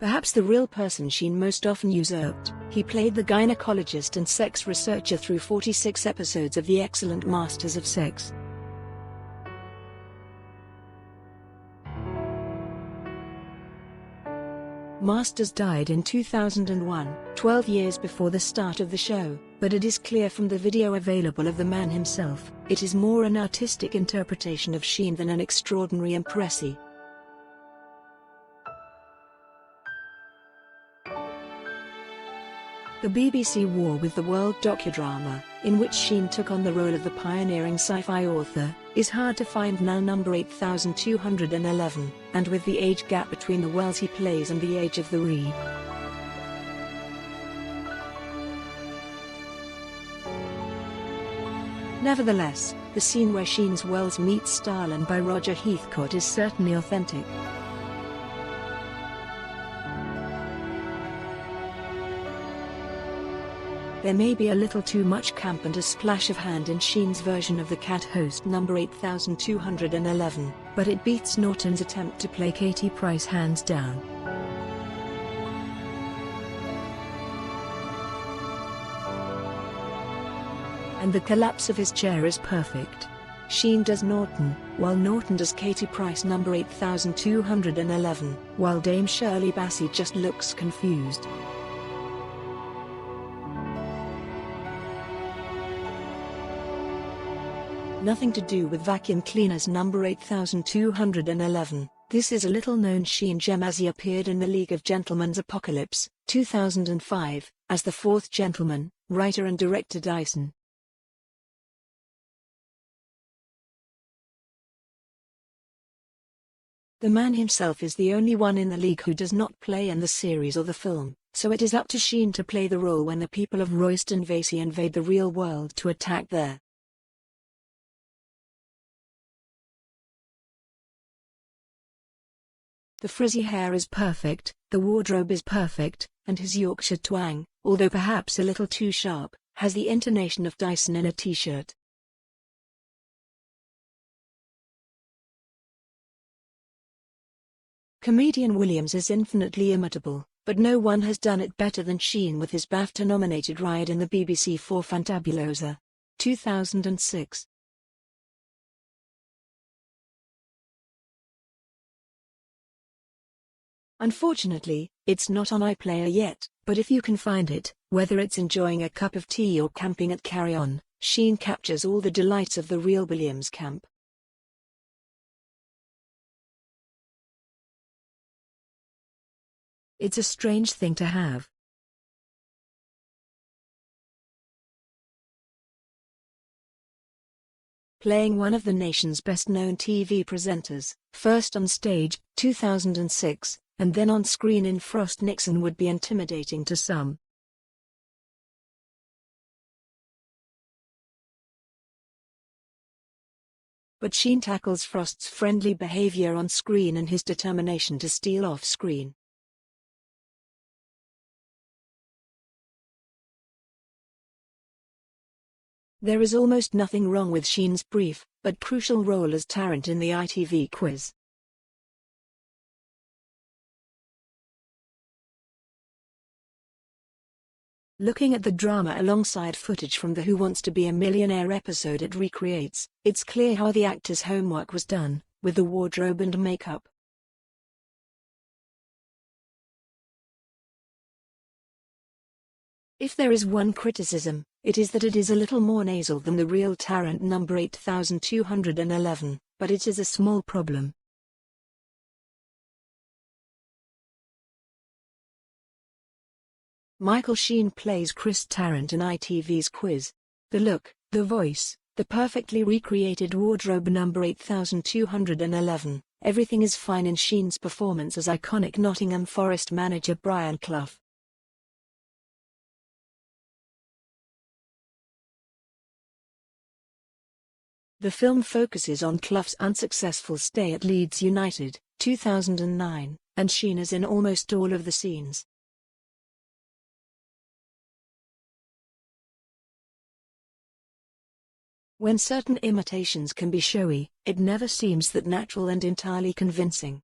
Perhaps the real person Sheen most often usurped. He played the gynecologist and sex researcher through 46 episodes of the excellent Masters of Sex. Masters died in 2001, 12 years before the start of the show, but it is clear from the video available of the man himself, it is more an artistic interpretation of Sheen than an extraordinary impresi. The BBC War with the World docudrama, in which Sheen took on the role of the pioneering sci-fi author, is hard to find now. Number 8211, and with the age gap between the worlds he plays and the age of the read. Nevertheless, the scene where Sheen's Wells meets Starlin by Roger Heathcote is certainly authentic. There may be a little too much camp and a splash of hand in Sheen's version of the cat host number 8211, but it beats Norton's attempt to play Katie Price hands down. And the collapse of his chair is perfect. Sheen does Norton, while Norton does Katie Price number 8211, while Dame Shirley Bassey just looks confused. Nothing to do with Vacuum Cleaners number 8211. This is a little-known Sheen gem as he appeared in The League of Gentlemen's Apocalypse, 2005, as the fourth gentleman, writer and director Dyson. The man himself is the only one in the League who does not play in the series or the film, so it is up to Sheen to play the role when the people of Royston Vasey invade the real world to attack there. The frizzy hair is perfect, the wardrobe is perfect, and his Yorkshire twang, although perhaps a little too sharp, has the intonation of Dyson in a t-shirt. Comedian Williams is infinitely imitable, but no one has done it better than Sheen with his BAFTA-nominated ride in the BBC 4 Fantabulosa, 2006. Unfortunately, it's not on iPlayer yet, but if you can find it, whether it's enjoying a cup of tea or camping at Carry On, Sheen captures all the delights of the real Williams camp. It's a strange thing to have. Playing one of the nation's best-known TV presenters, first on stage, 2006, and then on screen in Frost Nixon would be intimidating to some. But Sheen tackles Frost's friendly behavior on screen and his determination to steal off screen. There is almost nothing wrong with Sheen's brief, but crucial role as Tarrant in the ITV quiz. Looking at the drama alongside footage from the Who Wants to Be a Millionaire episode it recreates, it's clear how the actor's homework was done, with the wardrobe and makeup. If there is one criticism, it is that it is a little more nasal than the real Tarrant number 8211, but it is a small problem. Michael Sheen plays Chris Tarrant in ITV's quiz. The look, the voice, the perfectly recreated wardrobe number 8211, everything is fine in Sheen's performance as iconic Nottingham Forest manager Brian Clough. The film focuses on Clough's unsuccessful stay at Leeds United, 2009, and Sheen is in almost all of the scenes. When certain imitations can be showy, it never seems that natural and entirely convincing.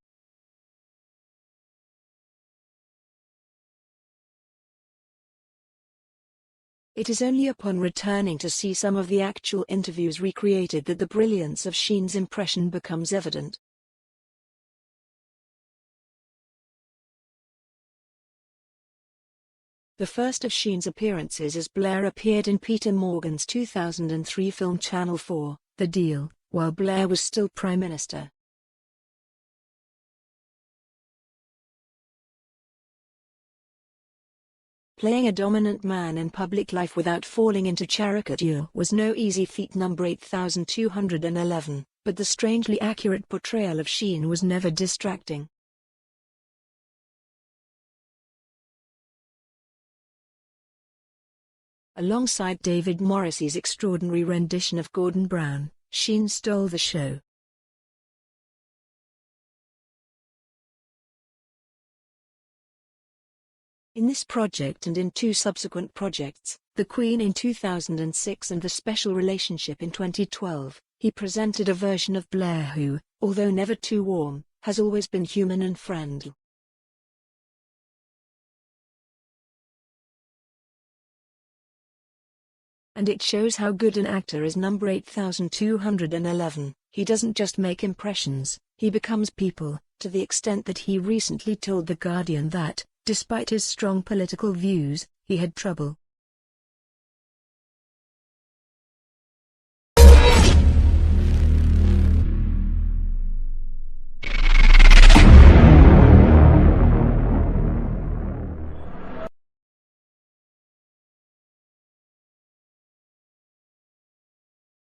It is only upon returning to see some of the actual interviews recreated that the brilliance of Sheens' impression becomes evident. The first of Sheens' appearances as Blair appeared in Peter Morgan's 2003 film Channel 4, The Deal, while Blair was still Prime Minister. Playing a dominant man in public life without falling into caricature was no easy feat. Number 8211, but the strangely accurate portrayal of Sheen was never distracting. Alongside David Morrissey's extraordinary rendition of Gordon Brown, Sheen stole the show. In this project and in two subsequent projects, The Queen in 2006 and The Special Relationship in 2012, he presented a version of Blair who, although never too warm, has always been human and friendly. And it shows how good an actor is. Number 8211, he doesn't just make impressions, he becomes people, to the extent that he recently told The Guardian that, despite his strong political views, he had trouble